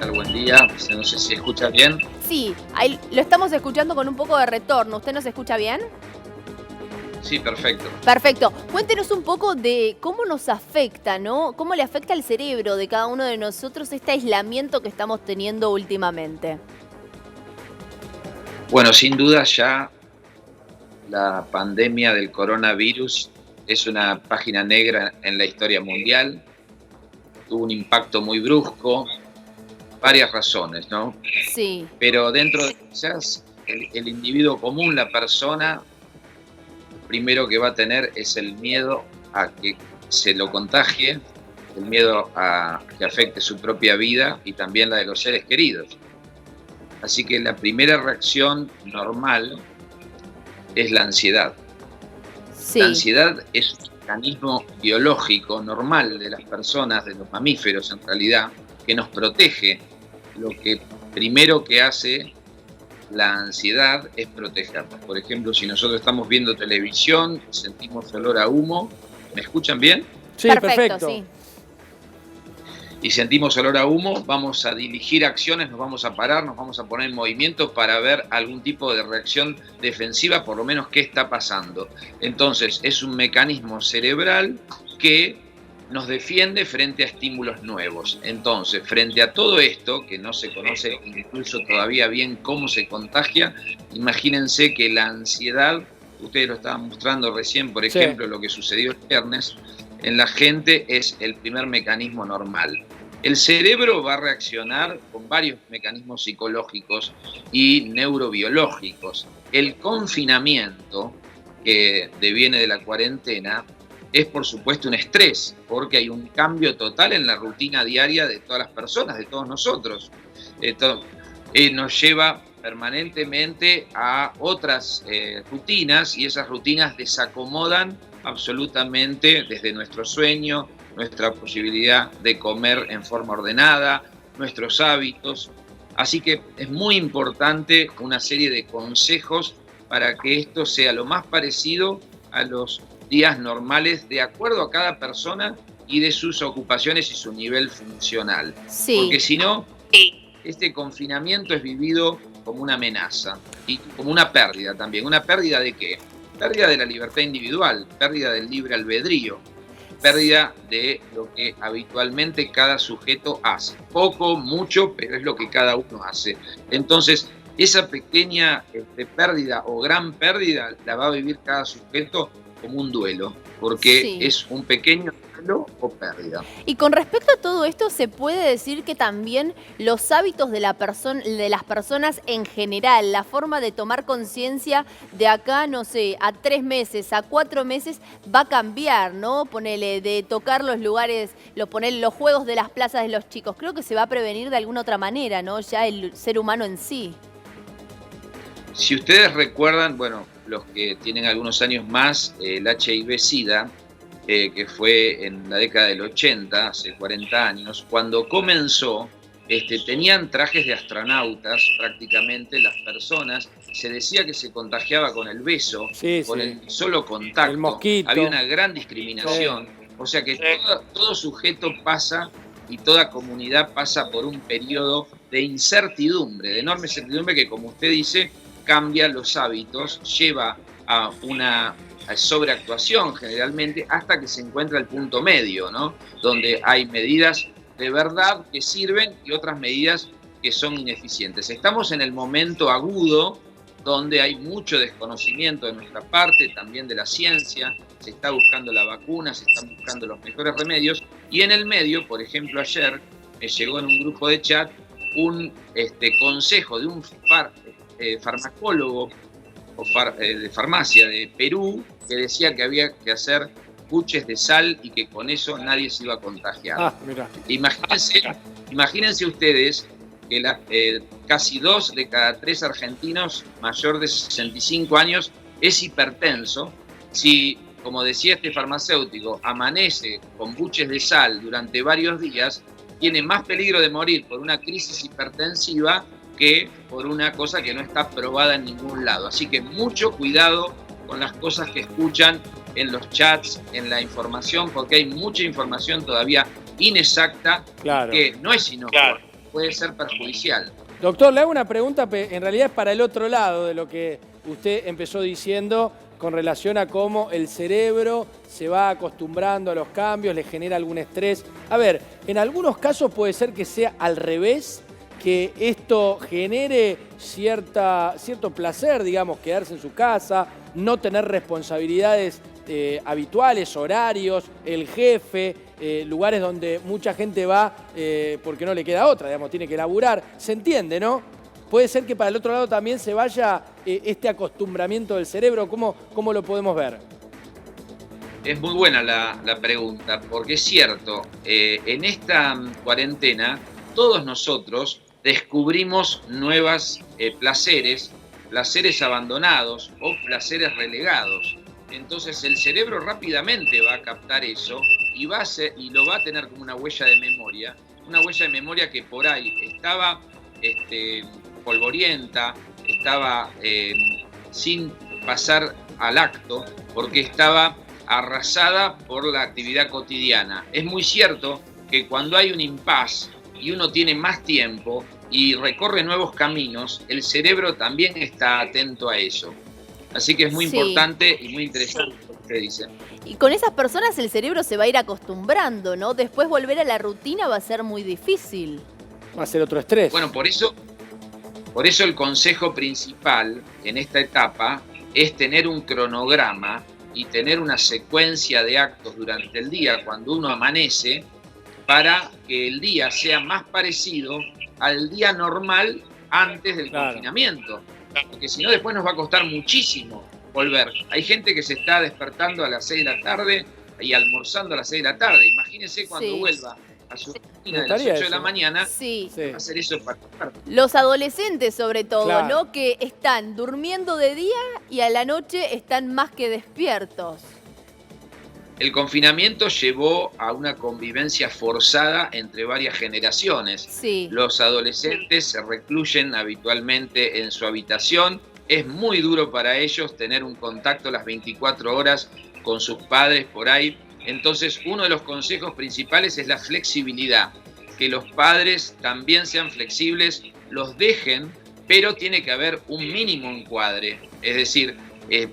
tal? Buen día. No sé si escucha bien. Sí, ahí lo estamos escuchando con un poco de retorno. ¿Usted nos escucha bien? Sí, perfecto. Perfecto. Cuéntenos un poco de cómo nos afecta, ¿no? ¿Cómo le afecta al cerebro de cada uno de nosotros este aislamiento que estamos teniendo últimamente? Bueno, sin duda ya la pandemia del coronavirus es una página negra en la historia mundial. Tuvo un impacto muy brusco, varias razones, ¿no? Sí, Pero dentro de quizás el individuo común, la persona, lo primero que va a tener es el miedo a que se lo contagie, el miedo a que afecte su propia vida y también la de los seres queridos. Así que la primera reacción normal es la ansiedad. La sí, ansiedad es un mecanismo biológico normal de las personas, de los mamíferos en realidad, que nos protege. Lo que primero que hace la ansiedad es protegernos. Por ejemplo, si nosotros estamos viendo televisión, sentimos olor a humo, ¿me escuchan bien? Sí, perfecto, perfecto. sí. Y sentimos olor a humo, vamos a dirigir acciones, nos vamos a parar, nos vamos a poner en movimiento para ver algún tipo de reacción defensiva, por lo menos qué está pasando. Entonces, es un mecanismo cerebral que nos defiende frente a estímulos nuevos. Entonces, frente a todo esto, que no se conoce incluso todavía bien cómo se contagia, imagínense que la ansiedad, ustedes lo estaban mostrando recién, por Sí. ejemplo, lo que sucedió el viernes, en la gente es el primer mecanismo normal. El cerebro va a reaccionar con varios mecanismos psicológicos y neurobiológicos. El confinamiento, que deviene de la cuarentena, es por supuesto un estrés, porque hay un cambio total en la rutina diaria de todas las personas, de todos nosotros. Esto nos lleva permanentemente a otras rutinas y esas rutinas desacomodan absolutamente desde nuestro sueño, nuestra posibilidad de comer en forma ordenada, nuestros hábitos. Así que es muy importante una serie de consejos para que esto sea lo más parecido a los días normales de acuerdo a cada persona y de sus ocupaciones y su nivel funcional. Sí. Porque si no, este confinamiento es vivido como una amenaza y como una pérdida también. ¿Una pérdida de qué? Pérdida de la libertad individual, pérdida del libre albedrío, pérdida de lo que habitualmente cada sujeto hace. Poco, mucho, pero es lo que cada uno hace. Entonces, esa pequeña pérdida o gran pérdida la va a vivir cada sujeto como un duelo, porque Sí. es un pequeño duelo o pérdida. Y con respecto a todo esto, ¿se puede decir que también los hábitos de de las personas en general, la forma de tomar conciencia de acá, no sé, a 3 meses, a 4 meses, va a cambiar, ¿no? Ponele, de tocar los lugares, los juegos de las plazas de los chicos. Creo que se va a prevenir de alguna otra manera, ¿no? Ya el ser humano en sí. Si ustedes recuerdan, bueno, los que tienen algunos años más, el HIV-Sida, que fue en la década del 80, hace 40 años, cuando comenzó, tenían trajes de astronautas prácticamente las personas, se decía que se contagiaba con el beso, Sí, con sí. el solo contacto, El mosquito. había una gran discriminación, o sea que todo sujeto pasa y toda comunidad pasa por un periodo de incertidumbre, de enorme incertidumbre que, como usted dice, cambia los hábitos, lleva a una sobreactuación generalmente hasta que se encuentra el punto medio, ¿no? Donde hay medidas de verdad que sirven y otras medidas que son ineficientes. Estamos en el momento agudo donde hay mucho desconocimiento de nuestra parte, también de la ciencia, se está buscando la vacuna, se están buscando los mejores remedios, y en el medio, por ejemplo, ayer me llegó en un grupo de chat un consejo de un farmacólogo de farmacia de Perú que decía que había que hacer buches de sal y que con eso nadie se iba a contagiar. Ah, mira. Imagínense ustedes que casi 2 de cada 3 argentinos mayor de 65 años es hipertenso. Si, como decía este farmacéutico, amanece con buches de sal durante varios días, tiene más peligro de morir por una crisis hipertensiva que por una cosa que no está probada en ningún lado. Así que mucho cuidado con las cosas que escuchan en los chats, en la información, porque hay mucha información todavía inexacta, Claro. que no es inocua. Claro. puede ser perjudicial. Doctor, le hago una pregunta, en realidad es para el otro lado de lo que usted empezó diciendo con relación a cómo el cerebro se va acostumbrando a los cambios, le genera algún estrés. A ver, en algunos casos puede ser que sea al revés, que esto genere cierto placer, digamos, quedarse en su casa, no tener responsabilidades habituales, horarios, el jefe, lugares donde mucha gente va porque no le queda otra, digamos, tiene que laburar. ¿Se entiende, no? Puede ser que para el otro lado también se vaya este acostumbramiento del cerebro. ¿Cómo lo podemos ver? Es muy buena la pregunta, porque es cierto, en esta cuarentena todos nosotros descubrimos nuevos placeres abandonados o placeres relegados. Entonces el cerebro rápidamente va a captar eso y lo va a tener como una huella de memoria que por ahí estaba polvorienta, estaba sin pasar al acto, porque estaba arrasada por la actividad cotidiana. Es muy cierto que cuando hay un impasse y uno tiene más tiempo y recorre nuevos caminos, el cerebro también está atento a eso. Así que es muy importante y muy interesante lo que usted dice. Y con esas personas el cerebro se va a ir acostumbrando, ¿no? Después volver a la rutina va a ser muy difícil. Va a ser otro estrés. Bueno, por eso el consejo principal en esta etapa es tener un cronograma y tener una secuencia de actos durante el día cuando uno amanece, para que el día sea más parecido al día normal antes del confinamiento. Porque si no, después nos va a costar muchísimo volver. Hay gente que se está despertando a las 6 de la tarde y almorzando a las 6 de la tarde. Imagínense cuando vuelva a su rutina de las 8 de la mañana, va a hacer eso para los adolescentes sobre todo, ¿no? Que están durmiendo de día y a la noche están más que despiertos. El confinamiento llevó a una convivencia forzada entre varias generaciones. Sí. Los adolescentes se recluyen habitualmente en su habitación. Es muy duro para ellos tener un contacto las 24 horas con sus padres por ahí. Entonces, uno de los consejos principales es la flexibilidad. Que los padres también sean flexibles, los dejen, pero tiene que haber un mínimo encuadre. Es decir,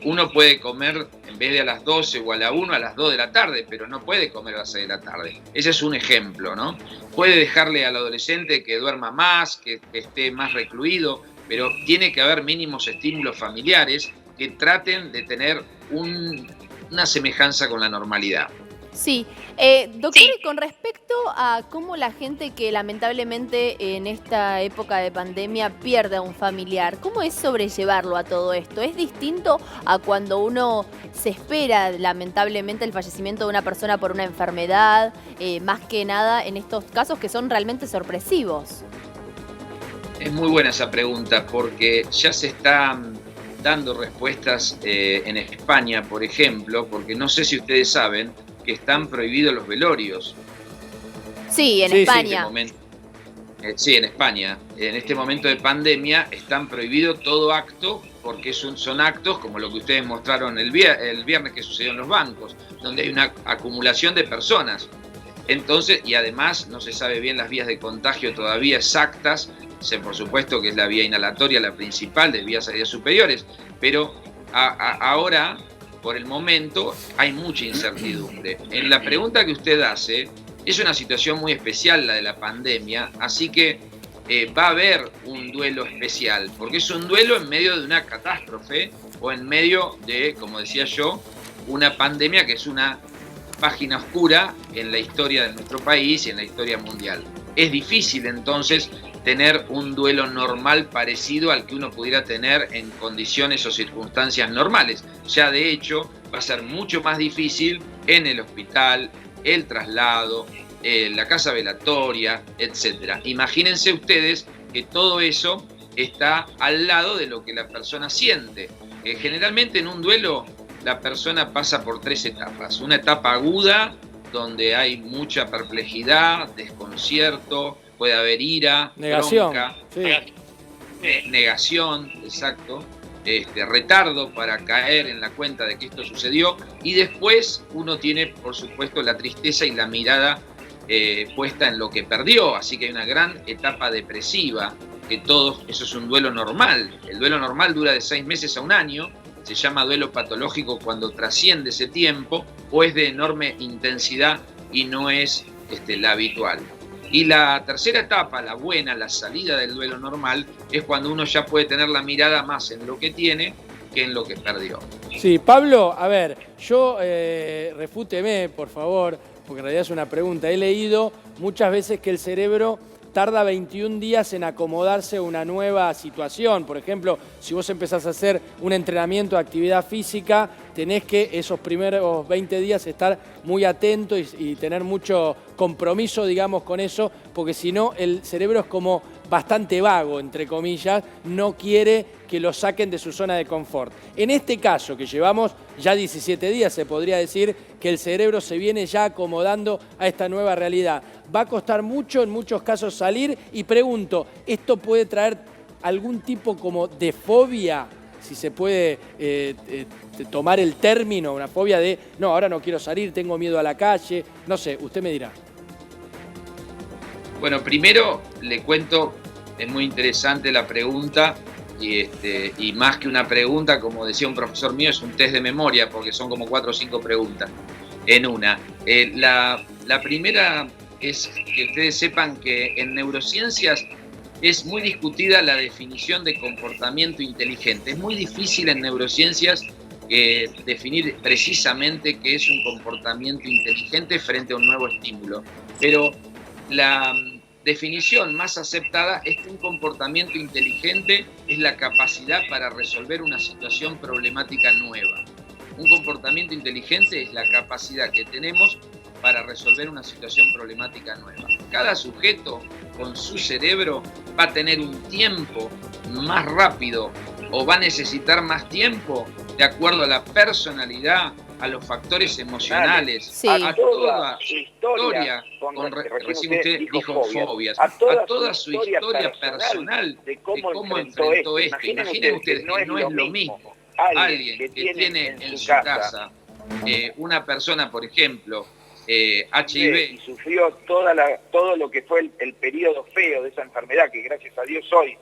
uno puede comer en vez de a las 12 o a la 1, a las 2 de la tarde, pero no puede comer a las 6 de la tarde. Ese es un ejemplo, ¿no? Puede dejarle al adolescente que duerma más, que esté más recluido, pero tiene que haber mínimos estímulos familiares que traten de tener una semejanza con la normalidad. Sí. Doctor, y con respecto a cómo la gente que lamentablemente en esta época de pandemia pierde a un familiar, ¿cómo es sobrellevarlo a todo esto? ¿Es distinto a cuando uno se espera lamentablemente el fallecimiento de una persona por una enfermedad, más que nada en estos casos que son realmente sorpresivos? Es muy buena esa pregunta, porque ya se están dando respuestas en España, por ejemplo, porque no sé si ustedes saben que están prohibidos los velorios. Sí, en España. Sí, en España. En este momento de pandemia están prohibidos todo acto, porque son actos como lo que ustedes mostraron el viernes que sucedió en los bancos, donde hay una acumulación de personas. Entonces, y además no se sabe bien las vías de contagio todavía exactas. Por supuesto que es la vía inhalatoria la principal, de vías aéreas superiores, pero ahora, por el momento, hay mucha incertidumbre. En la pregunta que usted hace, es una situación muy especial la de la pandemia, así que va a haber un duelo especial, porque es un duelo en medio de una catástrofe o en medio de, como decía yo, una pandemia que es una página oscura en la historia de nuestro país y en la historia mundial. Es difícil entonces tener un duelo normal parecido al que uno pudiera tener en condiciones o circunstancias normales. Ya de hecho va a ser mucho más difícil en el hospital, el traslado, la casa velatoria, etc. Imagínense ustedes que todo eso está al lado de lo que la persona siente. Generalmente en un duelo la persona pasa por 3 etapas. Una etapa aguda, donde hay mucha perplejidad, desconcierto, puede haber ira, negación, bronca, negación, exacto, retardo para caer en la cuenta de que esto sucedió, y después uno tiene, por supuesto, la tristeza y la mirada puesta en lo que perdió, así que hay una gran etapa depresiva, eso es un duelo normal. El duelo normal dura de 6 meses a 1 año, se llama duelo patológico cuando trasciende ese tiempo o es de enorme intensidad y no es la habitual. Y la tercera etapa, la buena, la salida del duelo normal, es cuando uno ya puede tener la mirada más en lo que tiene que en lo que perdió. Sí, Pablo, a ver, yo refúteme, por favor, porque en realidad es una pregunta. He leído muchas veces que el cerebro tarda 21 días en acomodarse a una nueva situación. Por ejemplo, si vos empezás a hacer un entrenamiento de actividad física, tenés que esos primeros 20 días estar muy atento y tener mucho compromiso, digamos, con eso, porque si no, el cerebro es como bastante vago, entre comillas, no quiere que lo saquen de su zona de confort. En este caso, que llevamos ya 17 días, se podría decir que el cerebro se viene ya acomodando a esta nueva realidad. Va a costar mucho, en muchos casos, salir, y pregunto, ¿esto puede traer algún tipo como de fobia? Si se puede tomar el término, una fobia de, no, ahora no quiero salir, tengo miedo a la calle, no sé, usted me dirá. Bueno, primero le cuento, es muy interesante la pregunta y más que una pregunta, como decía un profesor mío, es un test de memoria porque son como 4 o 5 preguntas en una. La primera es que ustedes sepan que en neurociencias es muy discutida la definición de comportamiento inteligente. Es muy difícil en neurociencias definir precisamente qué es un comportamiento inteligente frente a un nuevo estímulo. Pero la definición más aceptada es que un comportamiento inteligente es la capacidad para resolver una situación problemática nueva. Un comportamiento inteligente es la capacidad que tenemos para resolver una situación problemática nueva. Cada sujeto con su cerebro va a tener un tiempo más rápido o va a necesitar más tiempo de acuerdo a la personalidad, a los factores emocionales, sí, a toda su historia, recién usted dijo fobias, a toda su historia personal de cómo enfrentó esto. Imaginen ustedes que no es lo mismo alguien que tiene en su casa una persona, por ejemplo, HIV, y sufrió todo lo que fue el periodo feo de esa enfermedad, que gracias a Dios hoy,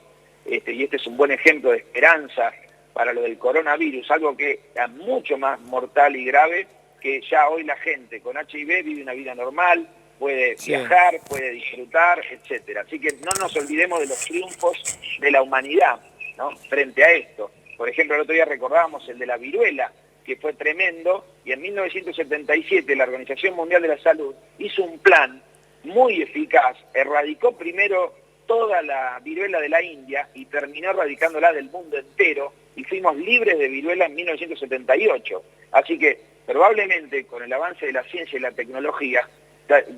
y este es un buen ejemplo de esperanza para lo del coronavirus, algo que es mucho más mortal y grave, que ya hoy la gente con HIV vive una vida normal, puede viajar, puede disfrutar, etcétera. Así que no nos olvidemos de los triunfos de la humanidad, ¿no?, frente a esto. Por ejemplo, el otro día recordábamos el de la viruela, que fue tremendo, y en 1977 la Organización Mundial de la Salud hizo un plan muy eficaz, erradicó primero toda la viruela de la India y terminó erradicándola del mundo entero, y fuimos libres de viruela en 1978. Así que probablemente con el avance de la ciencia y la tecnología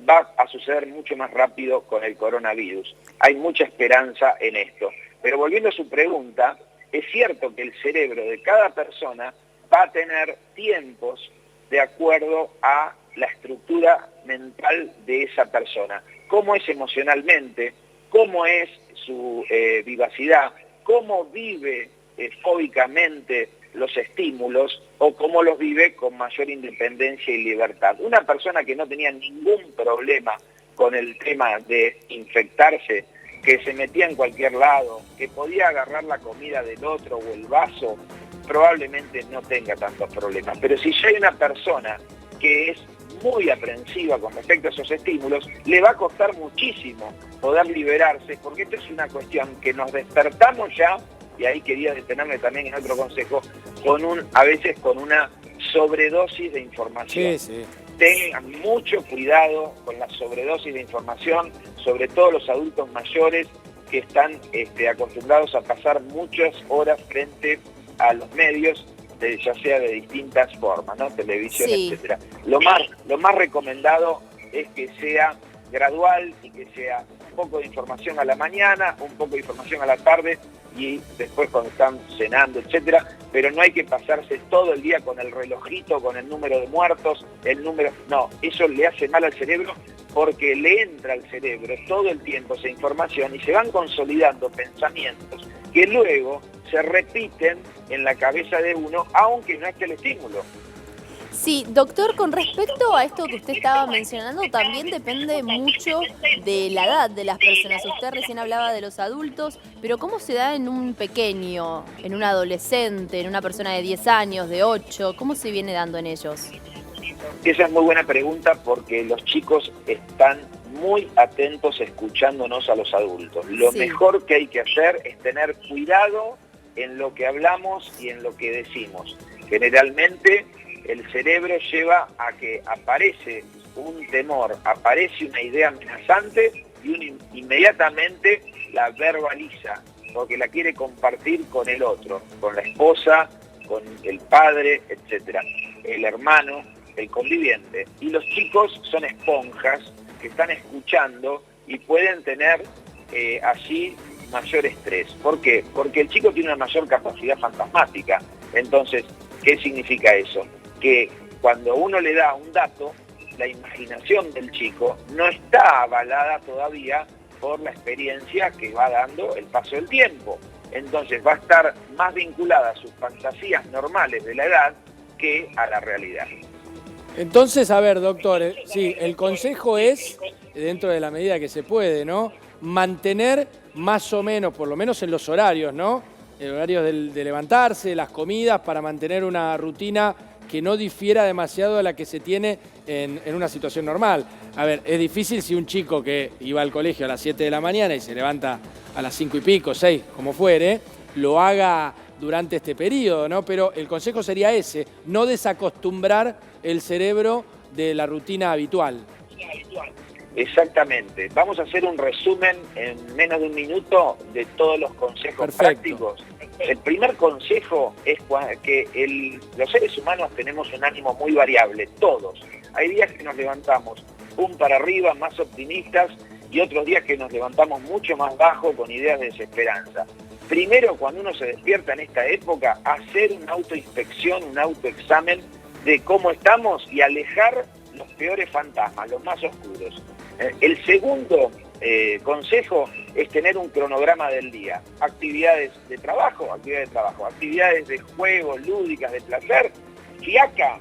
va a suceder mucho más rápido con el coronavirus. Hay mucha esperanza en esto. Pero volviendo a su pregunta, es cierto que el cerebro de cada persona va a tener tiempos de acuerdo a la estructura mental de esa persona. Cómo es emocionalmente, cómo es su vivacidad, cómo vive fóbicamente los estímulos o cómo los vive con mayor independencia y libertad. Una persona que no tenía ningún problema con el tema de infectarse, que se metía en cualquier lado, que podía agarrar la comida del otro o el vaso, probablemente no tenga tantos problemas. Pero si ya hay una persona que es muy aprensiva con respecto a esos estímulos, le va a costar muchísimo poder liberarse, porque esto es una cuestión que nos despertamos ya, y ahí quería detenerme también en otro consejo, a veces con una sobredosis de información. Sí. Tengan mucho cuidado con la sobredosis de información, sobre todo los adultos mayores que están acostumbrados a pasar muchas horas frente a los medios, ya sea de distintas formas, ¿no?, televisión, etcétera. Lo más recomendado es que sea gradual y que sea un poco de información a la mañana, un poco de información a la tarde y después cuando están cenando, etcétera, pero no hay que pasarse todo el día con el relojito, con el número de muertos, no, eso le hace mal al cerebro, porque le entra al cerebro todo el tiempo esa información y se van consolidando pensamientos que luego se repiten en la cabeza de uno, aunque no esté el estímulo. Sí, doctor, con respecto a esto que usted estaba mencionando, también depende mucho de la edad de las personas. Usted recién hablaba de los adultos, pero ¿cómo se da en un pequeño, en un adolescente, en una persona de 10 años, de 8? ¿Cómo se viene dando en ellos? Esa es muy buena pregunta porque los chicos están muy atentos escuchándonos a los adultos. Lo mejor que hay que hacer es tener cuidado en lo que hablamos y en lo que decimos. Generalmente el cerebro lleva a que aparece un temor, aparece una idea amenazante y uno inmediatamente la verbaliza, porque la quiere compartir con el otro, con la esposa, con el padre, etcétera, el hermano, el conviviente. Y los chicos son esponjas que están escuchando y pueden tener así mayor estrés. ¿Por qué? Porque el chico tiene una mayor capacidad fantasmática. Entonces, ¿qué significa eso? Que cuando uno le da un dato, la imaginación del chico no está avalada todavía por la experiencia que va dando el paso del tiempo. Entonces va a estar más vinculada a sus fantasías normales de la edad que a la realidad. Entonces, a ver, doctor, sí, el consejo es, dentro de la medida que se puede, ¿no?, mantener más o menos, por lo menos en los horarios, ¿no?, el horario de levantarse, las comidas, para mantener una rutina que no difiera demasiado de la que se tiene en una situación normal. A ver, es difícil si un chico que iba al colegio a las 7 de la mañana y se levanta a las 5 y pico, 6, como fuere, lo haga durante este periodo, ¿no? Pero el consejo sería ese, no desacostumbrar el cerebro de la rutina habitual. Exactamente. Vamos a hacer un resumen en menos de un minuto de todos los consejos prácticos. El primer consejo es que los seres humanos tenemos un ánimo muy variable, todos. Hay días que nos levantamos para arriba, más optimistas, y otros días que nos levantamos mucho más bajo con ideas de desesperanza. Primero, cuando uno se despierta en esta época, hacer una autoinspección, un autoexamen de cómo estamos y alejar los peores fantasmas, los más oscuros. El segundo consejo es tener un cronograma del día. Actividades de trabajo, actividades de juego, lúdicas, de placer, fiaca,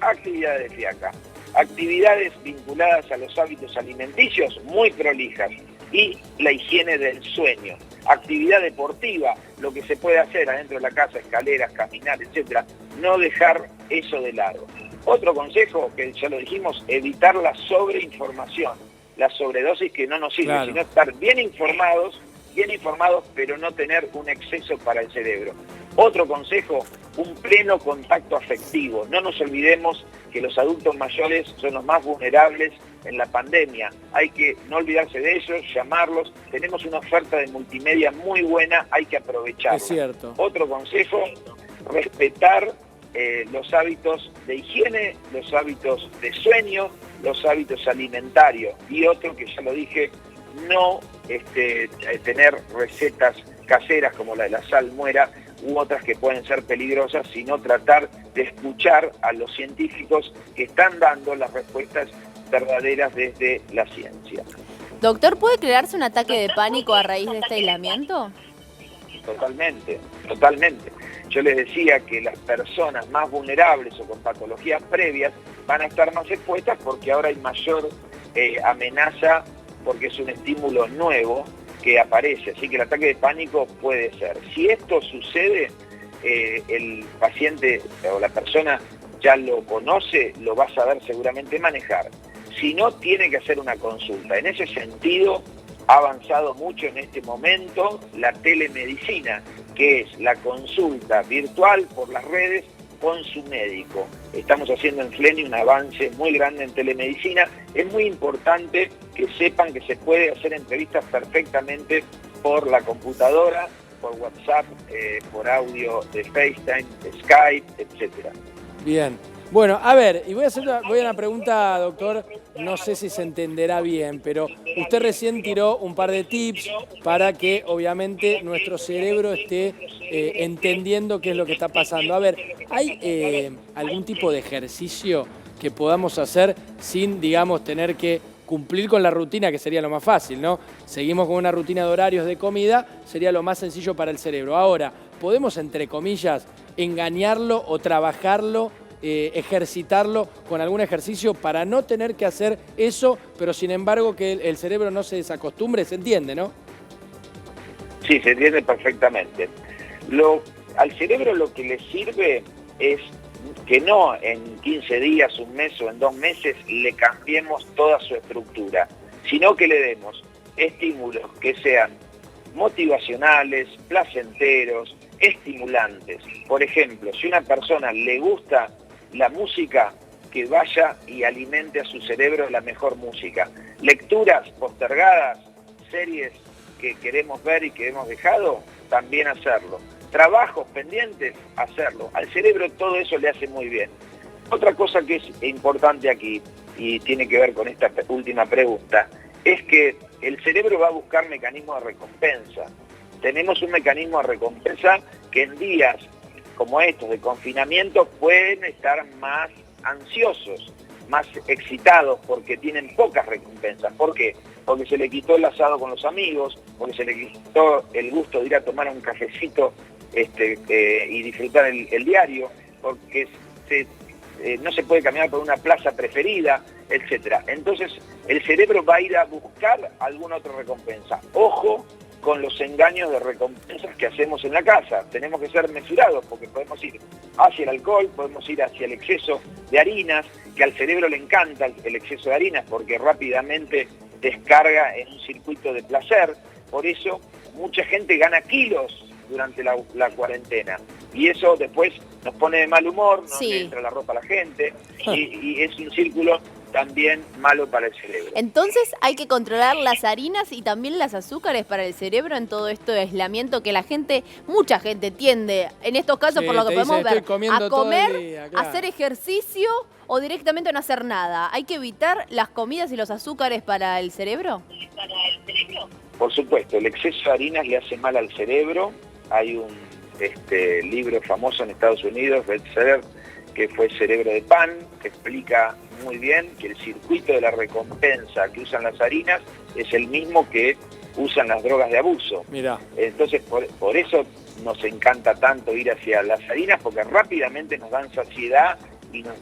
actividades de fiaca. Actividades vinculadas a los hábitos alimenticios, muy prolijas. Y la higiene del sueño. Actividad deportiva, lo que se puede hacer adentro de la casa, escaleras, caminar, etcétera. No dejar eso de lado. Otro consejo, que ya lo dijimos, evitar la sobreinformación, la sobredosis que no nos sirve, sino estar bien informados, pero no tener un exceso para el cerebro. Otro consejo, un pleno contacto afectivo. No nos olvidemos que los adultos mayores son los más vulnerables en la pandemia. Hay que no olvidarse de ellos, llamarlos. Tenemos una oferta de multimedia muy buena, hay que aprovecharla. Es cierto. Otro consejo, respetar los hábitos de higiene, los hábitos de sueño, los hábitos alimentarios. Y otro, que ya lo dije, no tener recetas caseras como la de la salmuera u otras que pueden ser peligrosas, sino tratar de escuchar a los científicos que están dando las respuestas verdaderas desde la ciencia. Doctor, ¿puede crearse un ataque de pánico a raíz de este aislamiento? Totalmente, totalmente. Yo les decía que las personas más vulnerables o con patologías previas van a estar más expuestas porque ahora hay mayor amenaza, porque es un estímulo nuevo que aparece, así que el ataque de pánico puede ser. Si esto sucede, el paciente o la persona ya lo conoce, lo va a saber seguramente manejar. Si no, tiene que hacer una consulta. En ese sentido, ha avanzado mucho en este momento la telemedicina, que es la consulta virtual por las redes con su médico. Estamos haciendo en FLENI un avance muy grande en telemedicina. Es muy importante que sepan que se puede hacer entrevistas perfectamente por la computadora, por WhatsApp, por audio de FaceTime, de Skype, etcétera. Bien. Bueno, a ver, y voy a una pregunta, doctor, no sé si se entenderá bien, pero usted recién tiró un par de tips para que obviamente nuestro cerebro esté entendiendo qué es lo que está pasando. A ver, ¿hay algún tipo de ejercicio que podamos hacer sin, digamos, tener que cumplir con la rutina, que sería lo más fácil, ¿no? Seguimos con una rutina de horarios de comida, sería lo más sencillo para el cerebro. Ahora, ¿podemos, entre comillas, engañarlo o trabajarlo ejercitarlo con algún ejercicio para no tener que hacer eso, pero sin embargo que el cerebro no se desacostumbre, ¿se entiende, no? Sí, se entiende perfectamente. Al cerebro lo que le sirve es que no en 15 días, un mes o en 2 meses le cambiemos toda su estructura, sino que le demos estímulos que sean motivacionales, placenteros, estimulantes. Por ejemplo, si a una persona le gusta la música, que vaya y alimente a su cerebro la mejor música. Lecturas postergadas, series que queremos ver y que hemos dejado, también hacerlo. Trabajos pendientes, hacerlo. Al cerebro todo eso le hace muy bien. Otra cosa que es importante aquí, y tiene que ver con esta última pregunta, es que el cerebro va a buscar mecanismos de recompensa. Tenemos un mecanismo de recompensa que en días como estos de confinamiento pueden estar más ansiosos, más excitados porque tienen pocas recompensas. ¿Por qué? Porque se le quitó el asado con los amigos, porque se le quitó el gusto de ir a tomar un cafecito y disfrutar el diario, porque no se puede caminar por una plaza preferida, etc. Entonces el cerebro va a ir a buscar alguna otra recompensa. Ojo con los engaños de recompensas que hacemos en la casa. Tenemos que ser mesurados porque podemos ir hacia el alcohol, podemos ir hacia el exceso de harinas, que al cerebro le encanta el exceso de harinas porque rápidamente descarga en un circuito de placer. Por eso mucha gente gana kilos durante la cuarentena y eso después nos pone de mal humor, no le entra la ropa a la gente y es un círculo también malo para el cerebro. Entonces hay que controlar las harinas y también las azúcares para el cerebro en todo esto de aislamiento que mucha gente tiende, en estos casos por lo que podemos ver, a comer, a hacer ejercicio o directamente no hacer nada. ¿Hay que evitar las comidas y los azúcares para el cerebro? Por supuesto, el exceso de harinas le hace mal al cerebro. Hay un libro famoso en Estados Unidos, bestseller, que fue Cerebro de Pan, que explica muy bien que el circuito de la recompensa que usan las harinas es el mismo que usan las drogas de abuso. Mirá. Entonces, por eso nos encanta tanto ir hacia las harinas, porque rápidamente nos dan saciedad y nos